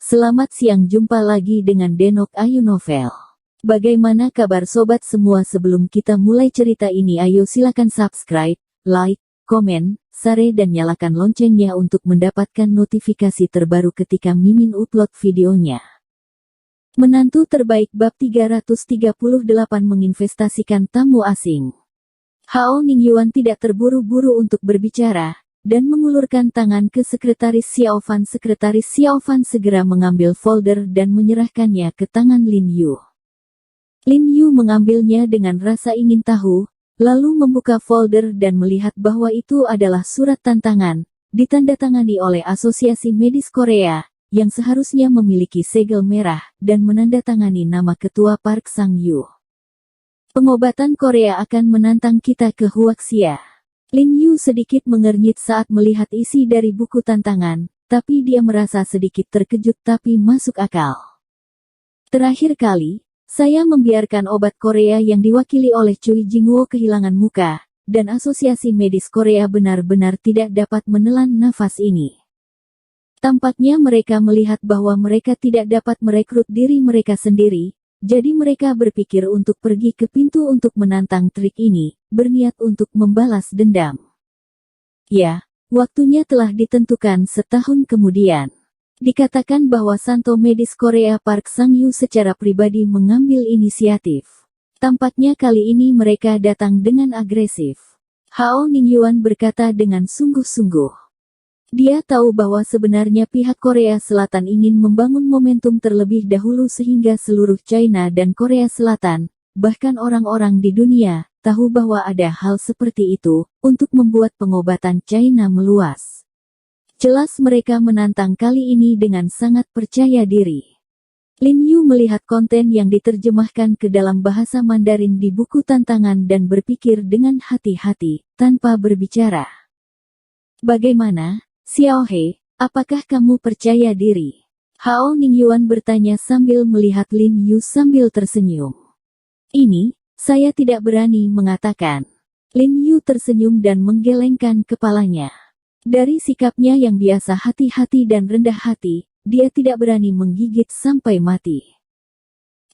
Selamat siang, jumpa lagi dengan Denok Ayu Novel. Bagaimana kabar sobat semua? Sebelum kita mulai cerita ini, ayo silakan subscribe, like, komen, share dan nyalakan loncengnya untuk mendapatkan notifikasi terbaru ketika Mimin upload videonya. Menantu terbaik bab 338 menginvestasikan tamu asing. Hao Ningyuan tidak terburu-buru untuk berbicara dan mengulurkan tangan ke sekretaris Xiao Fan. Sekretaris Xiao Fan segera mengambil folder dan menyerahkannya ke tangan Lin Yu. Lin Yu mengambilnya dengan rasa ingin tahu, lalu membuka folder dan melihat bahwa itu adalah surat tantangan, ditandatangani oleh Asosiasi Medis Korea, yang seharusnya memiliki segel merah, dan menandatangani nama Ketua Park Sang-yu. Pengobatan Korea akan menantang kita ke Huaxia. Lin Yu sedikit mengernyit saat melihat isi dari buku tantangan, tapi dia merasa sedikit terkejut tapi masuk akal. Terakhir kali, saya membiarkan obat Korea yang diwakili oleh Cui Jingwo kehilangan muka, dan Asosiasi Medis Korea benar-benar tidak dapat menelan nafas ini. Tampaknya mereka melihat bahwa mereka tidak dapat merekrut diri mereka sendiri, jadi mereka berpikir untuk pergi ke pintu untuk menantang trik ini, berniat untuk membalas dendam. Ya, waktunya telah ditentukan setahun kemudian. Dikatakan bahwa Santo Medis Korea Park Sang-yu secara pribadi mengambil inisiatif. Tampaknya kali ini mereka datang dengan agresif. Hao Ningyuan berkata dengan sungguh-sungguh. Dia tahu bahwa sebenarnya pihak Korea Selatan ingin membangun momentum terlebih dahulu sehingga seluruh China dan Korea Selatan, bahkan orang-orang di dunia, tahu bahwa ada hal seperti itu, untuk membuat pengobatan China meluas. Jelas mereka menantang kali ini dengan sangat percaya diri. Lin Yu melihat konten yang diterjemahkan ke dalam bahasa Mandarin di buku tantangan dan berpikir dengan hati-hati, tanpa berbicara. Bagaimana, Xiao He, apakah kamu percaya diri? Hao Ningyuan bertanya sambil melihat Lin Yu sambil tersenyum. Ini, saya tidak berani mengatakan. Lin Yu tersenyum dan menggelengkan kepalanya. Dari sikapnya yang biasa hati-hati dan rendah hati, dia tidak berani menggigit sampai mati.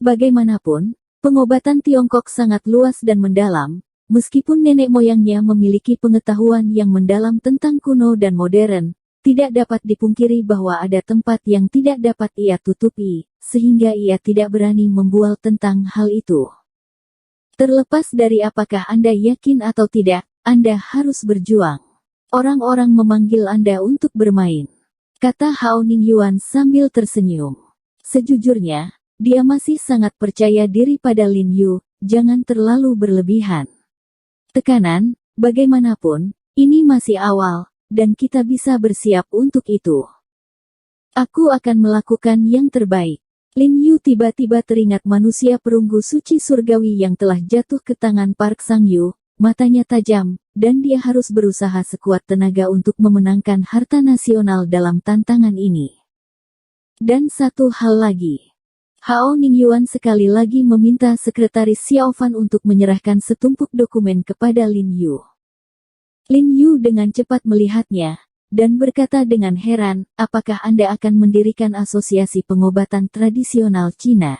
Bagaimanapun, pengobatan Tiongkok sangat luas dan mendalam. Meskipun nenek moyangnya memiliki pengetahuan yang mendalam tentang kuno dan modern, tidak dapat dipungkiri bahwa ada tempat yang tidak dapat ia tutupi, sehingga ia tidak berani membual tentang hal itu. Terlepas dari apakah Anda yakin atau tidak, Anda harus berjuang. Orang-orang memanggil Anda untuk bermain, kata Hao Ningyuan sambil tersenyum. Sejujurnya, dia masih sangat percaya diri pada Lin Yu, jangan terlalu berlebihan. Tekanan, bagaimanapun, ini masih awal, dan kita bisa bersiap untuk itu. Aku akan melakukan yang terbaik. Lin Yu tiba-tiba teringat manusia perunggu suci surgawi yang telah jatuh ke tangan Park Sang-yu, matanya tajam, dan dia harus berusaha sekuat tenaga untuk memenangkan harta nasional dalam tantangan ini. Dan satu hal lagi. Hao Ningyuan sekali lagi meminta sekretaris Xiao Fan untuk menyerahkan setumpuk dokumen kepada Lin Yu. Lin Yu dengan cepat melihatnya, dan berkata dengan heran, apakah Anda akan mendirikan asosiasi pengobatan tradisional Cina?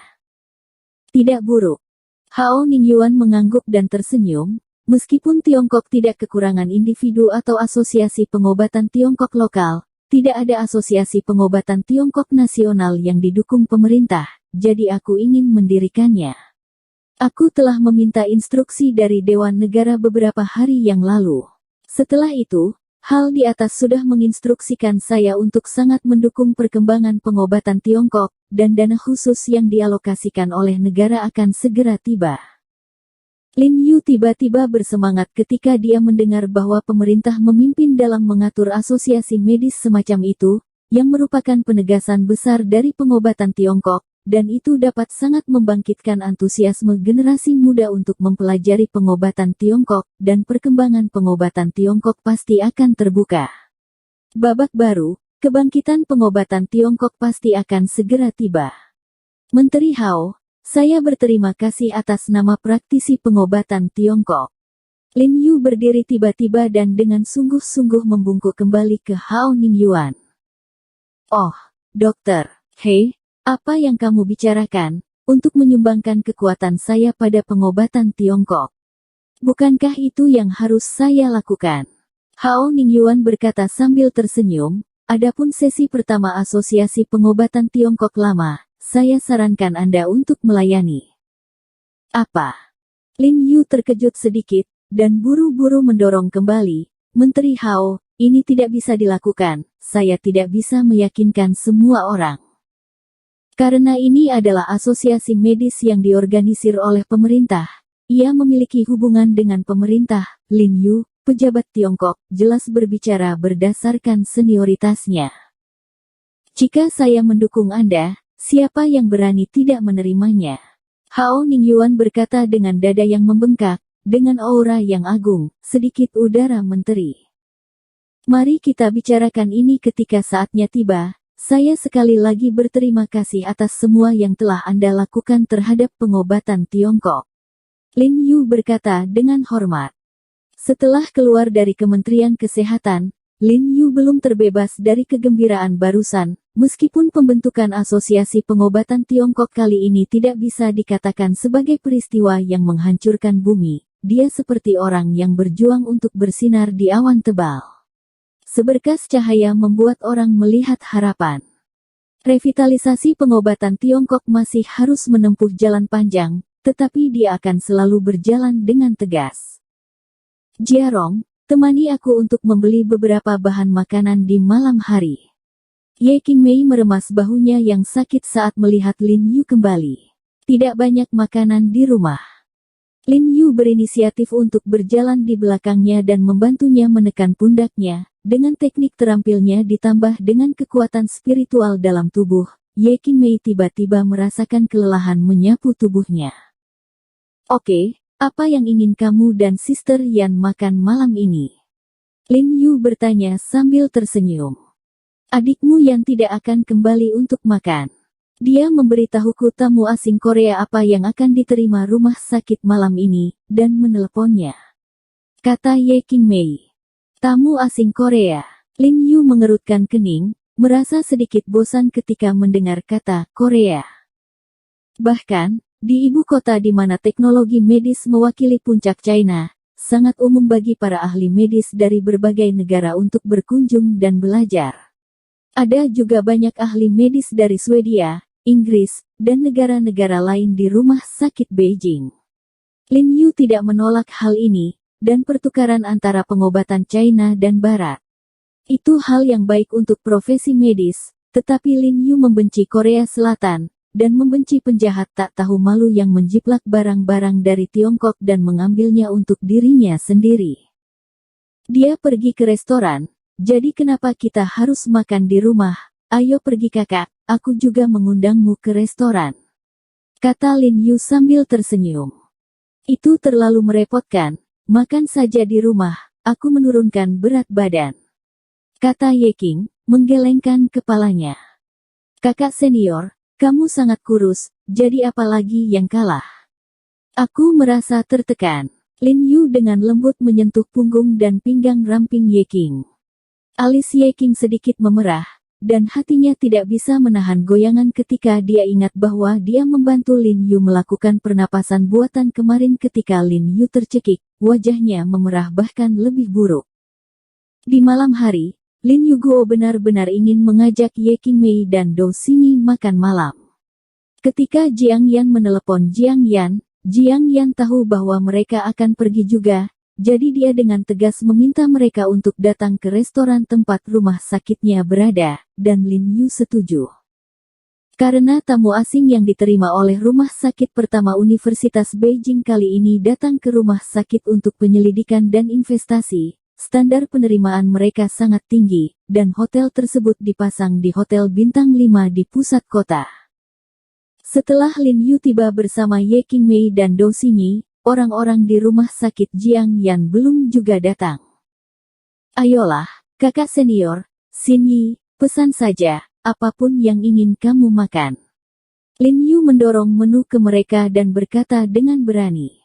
Tidak buruk. Hao Ningyuan mengangguk dan tersenyum, meskipun Tiongkok tidak kekurangan individu atau asosiasi pengobatan Tiongkok lokal, tidak ada asosiasi pengobatan Tiongkok nasional yang didukung pemerintah. Jadi aku ingin mendirikannya. Aku telah meminta instruksi dari Dewan Negara beberapa hari yang lalu. Setelah itu, hal di atas sudah menginstruksikan saya untuk sangat mendukung perkembangan pengobatan Tiongkok, dan dana khusus yang dialokasikan oleh negara akan segera tiba. Lin Yu tiba-tiba bersemangat ketika dia mendengar bahwa pemerintah memimpin dalam mengatur asosiasi medis semacam itu, yang merupakan penegasan besar dari pengobatan Tiongkok. Dan itu dapat sangat membangkitkan antusiasme generasi muda untuk mempelajari pengobatan Tiongkok, dan perkembangan pengobatan Tiongkok pasti akan terbuka. Babak baru, kebangkitan pengobatan Tiongkok pasti akan segera tiba. Menteri Hao, saya berterima kasih atas nama praktisi pengobatan Tiongkok. Lin Yu berdiri tiba-tiba dan dengan sungguh-sungguh membungkuk kembali ke Hao Ningyuan. Oh, dokter. Hei, apa yang kamu bicarakan? Untuk menyumbangkan kekuatan saya pada pengobatan Tiongkok. Bukankah itu yang harus saya lakukan? Hao Ningyuan berkata sambil tersenyum, adapun sesi pertama Asosiasi Pengobatan Tiongkok Lama, saya sarankan Anda untuk melayani. Apa? Lin Yu terkejut sedikit, dan buru-buru mendorong kembali, Menteri Hao, ini tidak bisa dilakukan, saya tidak bisa meyakinkan semua orang. Karena ini adalah asosiasi medis yang diorganisir oleh pemerintah, ia memiliki hubungan dengan pemerintah. Lin Yu, pejabat Tiongkok, jelas berbicara berdasarkan senioritasnya. Jika saya mendukung Anda, siapa yang berani tidak menerimanya? Hao Ningyuan berkata dengan dada yang membengkak, dengan aura yang agung, sedikit udara menteri. Mari kita bicarakan ini ketika saatnya tiba. Saya sekali lagi berterima kasih atas semua yang telah Anda lakukan terhadap pengobatan Tiongkok. Lin Yu berkata dengan hormat. Setelah keluar dari Kementerian Kesehatan, Lin Yu belum terbebas dari kegembiraan barusan, meskipun pembentukan Asosiasi Pengobatan Tiongkok kali ini tidak bisa dikatakan sebagai peristiwa yang menghancurkan bumi, dia seperti orang yang berjuang untuk bersinar di awan tebal. Seberkas cahaya membuat orang melihat harapan. Revitalisasi pengobatan Tiongkok masih harus menempuh jalan panjang, tetapi dia akan selalu berjalan dengan tegas. Jiarong, temani aku untuk membeli beberapa bahan makanan di malam hari. Ye Qingmei meremas bahunya yang sakit saat melihat Lin Yu kembali. Tidak banyak makanan di rumah. Lin Yu berinisiatif untuk berjalan di belakangnya dan membantunya menekan pundaknya. Dengan teknik terampilnya ditambah dengan kekuatan spiritual dalam tubuh, Ye Qingmei tiba-tiba merasakan kelelahan menyapu tubuhnya. Oke, apa yang ingin kamu dan Sister Yan makan malam ini? Lin Yu bertanya sambil tersenyum. Adikmu Yan tidak akan kembali untuk makan. Dia memberitahuku tamu asing Korea apa yang akan diterima rumah sakit malam ini, dan meneleponnya. Kata Ye Qingmei. Tamu asing Korea. Lin Yu mengerutkan kening, merasa sedikit bosan ketika mendengar kata Korea. Bahkan, di ibu kota di mana teknologi medis mewakili puncak China, sangat umum bagi para ahli medis dari berbagai negara untuk berkunjung dan belajar. Ada juga banyak ahli medis dari Swedia, Inggris, dan negara-negara lain di rumah sakit Beijing. Lin Yu tidak menolak hal ini, dan pertukaran antara pengobatan China dan Barat. Itu hal yang baik untuk profesi medis, tetapi Lin Yu membenci Korea Selatan, dan membenci penjahat tak tahu malu yang menjiplak barang-barang dari Tiongkok dan mengambilnya untuk dirinya sendiri. Dia pergi ke restoran, jadi kenapa kita harus makan di rumah? Ayo pergi kakak, aku juga mengundangmu ke restoran. Kata Lin Yu sambil tersenyum. Itu terlalu merepotkan. Makan saja di rumah, aku menurunkan berat badan. Kata Ye Qing, menggelengkan kepalanya. Kakak senior, kamu sangat kurus, jadi apa lagi yang kalah? Aku merasa tertekan. Lin Yu dengan lembut menyentuh punggung dan pinggang ramping Ye Qing. Alis Ye Qing sedikit memerah, dan hatinya tidak bisa menahan goyangan ketika dia ingat bahwa dia membantu Lin Yu melakukan pernapasan buatan kemarin ketika Lin Yu tercekik, wajahnya memerah bahkan lebih buruk. Di malam hari, Lin Yu Guo benar-benar ingin mengajak Ye Qingmei dan Dou Ximi makan malam. Ketika Jiang Yan menelepon Jiang Yan tahu bahwa mereka akan pergi juga. Jadi dia dengan tegas meminta mereka untuk datang ke restoran tempat rumah sakitnya berada, dan Lin Yu setuju. Karena tamu asing yang diterima oleh rumah sakit pertama Universitas Beijing kali ini datang ke rumah sakit untuk penyelidikan dan investasi, standar penerimaan mereka sangat tinggi, dan hotel tersebut dipasang di Hotel Bintang 5 di pusat kota. Setelah Lin Yu tiba bersama Ye Qingmei dan Dou Ximi, orang-orang di rumah sakit Jiang Yan belum juga datang. Ayolah, kakak senior, sini, pesan saja, apapun yang ingin kamu makan. Lin Yu mendorong menu ke mereka dan berkata dengan berani.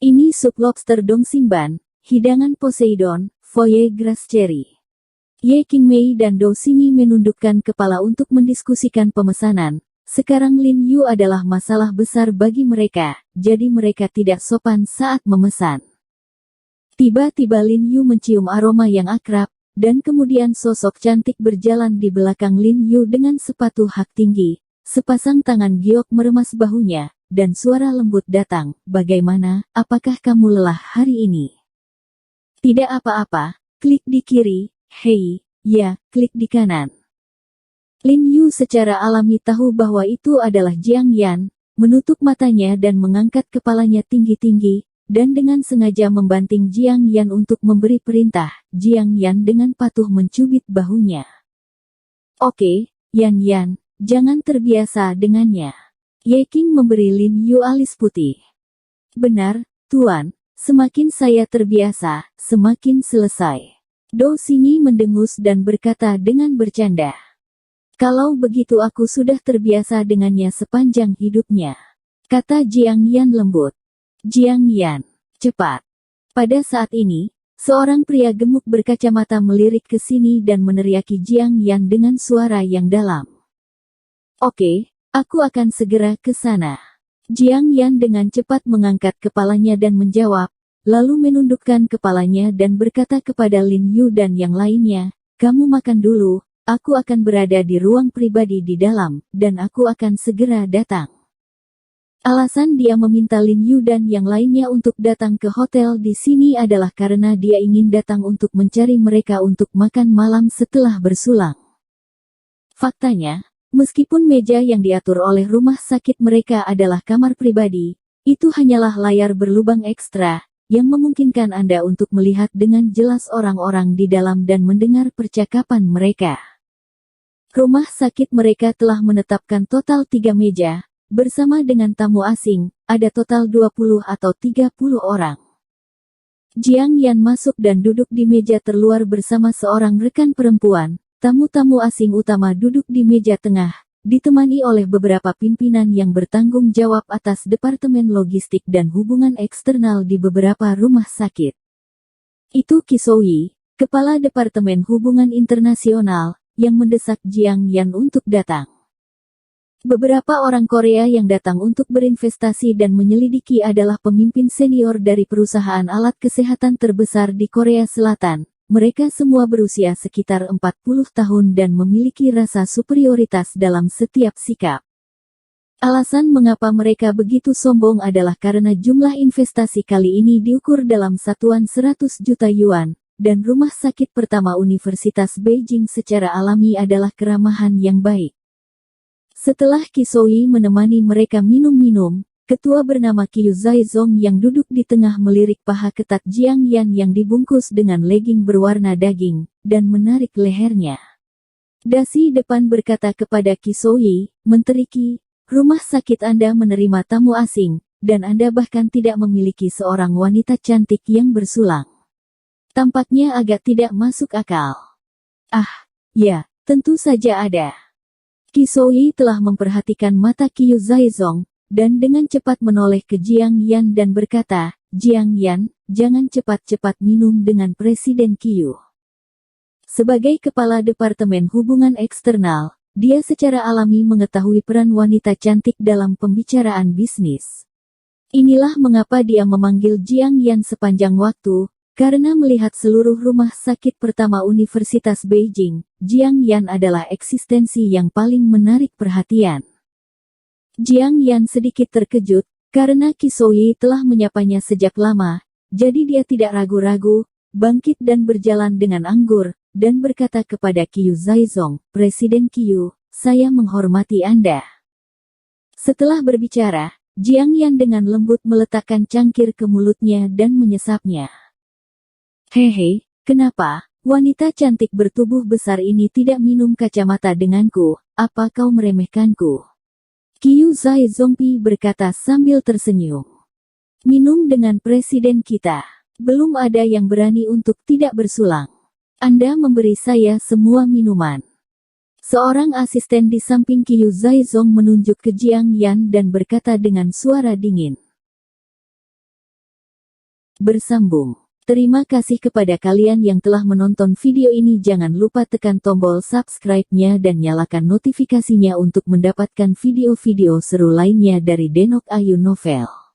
Ini sup lobster Dongxingban, hidangan Poseidon, foie gras cherry. Ye Qingmei dan Dou Xingyi menundukkan kepala untuk mendiskusikan pemesanan. Sekarang Lin Yu adalah masalah besar bagi mereka, jadi mereka tidak sopan saat memesan. Tiba-tiba Lin Yu mencium aroma yang akrab, dan kemudian sosok cantik berjalan di belakang Lin Yu dengan sepatu hak tinggi. Sepasang tangan giok meremas bahunya, dan suara lembut datang, "Bagaimana, apakah kamu lelah hari ini?" "Tidak apa-apa, klik di kiri, hei, ya, klik di kanan." Lin Yu secara alami tahu bahwa itu adalah Jiang Yan, menutup matanya dan mengangkat kepalanya tinggi-tinggi, dan dengan sengaja membanting Jiang Yan untuk memberi perintah. Jiang Yan dengan patuh mencubit bahunya. "Oke, Yan, jangan terbiasa dengannya." Ye Qing memberi Lin Yu alis putih. "Benar, Tuan, semakin saya terbiasa, semakin selesai." Dou Xingyi mendengus dan berkata dengan bercanda. "Kalau begitu aku sudah terbiasa dengannya sepanjang hidupnya," kata Jiang Yan lembut. "Jiang Yan, cepat." Pada saat ini, seorang pria gemuk berkacamata melirik ke sini dan meneriaki Jiang Yan dengan suara yang dalam. "Oke, aku akan segera ke sana." Jiang Yan dengan cepat mengangkat kepalanya dan menjawab, lalu menundukkan kepalanya dan berkata kepada Lin Yu dan yang lainnya, "Kamu makan dulu, aku akan berada di ruang pribadi di dalam, dan aku akan segera datang." Alasan dia meminta Lin Yu dan yang lainnya untuk datang ke hotel di sini adalah karena dia ingin datang untuk mencari mereka untuk makan malam setelah bersulang. Faktanya, meskipun meja yang diatur oleh rumah sakit mereka adalah kamar pribadi, itu hanyalah layar berlubang ekstra, yang memungkinkan Anda untuk melihat dengan jelas orang-orang di dalam dan mendengar percakapan mereka. Rumah sakit mereka telah menetapkan total 3 meja, bersama dengan tamu asing, ada total 20 atau 30 orang. Jiang Yan masuk dan duduk di meja terluar bersama seorang rekan perempuan. Tamu-tamu asing utama duduk di meja tengah, ditemani oleh beberapa pimpinan yang bertanggung jawab atas Departemen Logistik dan Hubungan Eksternal di beberapa rumah sakit. Itu Qisouyi, Kepala Departemen Hubungan Internasional, yang mendesak Jiang Yan untuk datang. Beberapa orang Korea yang datang untuk berinvestasi dan menyelidiki adalah pemimpin senior dari perusahaan alat kesehatan terbesar di Korea Selatan. Mereka semua berusia sekitar 40 tahun dan memiliki rasa superioritas dalam setiap sikap. Alasan mengapa mereka begitu sombong adalah karena jumlah investasi kali ini diukur dalam satuan 100 juta yuan, dan rumah sakit pertama Universitas Beijing secara alami adalah keramahan yang baik. Setelah Qisouyi menemani mereka minum-minum, ketua bernama Qiu Zaizong yang duduk di tengah melirik paha ketat Jiang Yan yang dibungkus dengan legging berwarna daging, dan menarik lehernya. Dasi depan berkata kepada Qisouyi, "Menteri Qi, rumah sakit Anda menerima tamu asing, dan Anda bahkan tidak memiliki seorang wanita cantik yang bersulang. Tampaknya agak tidak masuk akal." "Ah, ya, tentu saja ada." Qisouyi telah memperhatikan mata Qiu Zaizong, dan dengan cepat menoleh ke Jiang Yan dan berkata, "Jiang Yan, jangan cepat-cepat minum dengan Presiden Qiu." Sebagai Kepala Departemen Hubungan Eksternal, dia secara alami mengetahui peran wanita cantik dalam pembicaraan bisnis. Inilah mengapa dia memanggil Jiang Yan sepanjang waktu, karena melihat seluruh rumah sakit pertama Universitas Beijing, Jiang Yan adalah eksistensi yang paling menarik perhatian. Jiang Yan sedikit terkejut, karena Qisouyi telah menyapanya sejak lama, jadi dia tidak ragu-ragu, bangkit dan berjalan dengan anggur, dan berkata kepada Qiu Zaizong, "Presiden Qiu, saya menghormati Anda." Setelah berbicara, Jiang Yan dengan lembut meletakkan cangkir ke mulutnya dan menyesapnya. "Hehe, kenapa, wanita cantik bertubuh besar ini tidak minum kacamata denganku, apa kau meremehkanku?" Qiu Zaizongpi berkata sambil tersenyum. "Minum dengan presiden kita. Belum ada yang berani untuk tidak bersulang. Anda memberi saya semua minuman." Seorang asisten di samping Qiu Zaizong menunjuk ke Jiang Yan dan berkata dengan suara dingin. Bersambung. Terima kasih kepada kalian yang telah menonton video ini. Jangan lupa tekan tombol subscribe-nya dan nyalakan notifikasinya untuk mendapatkan video-video seru lainnya dari Denok Ayu Novel.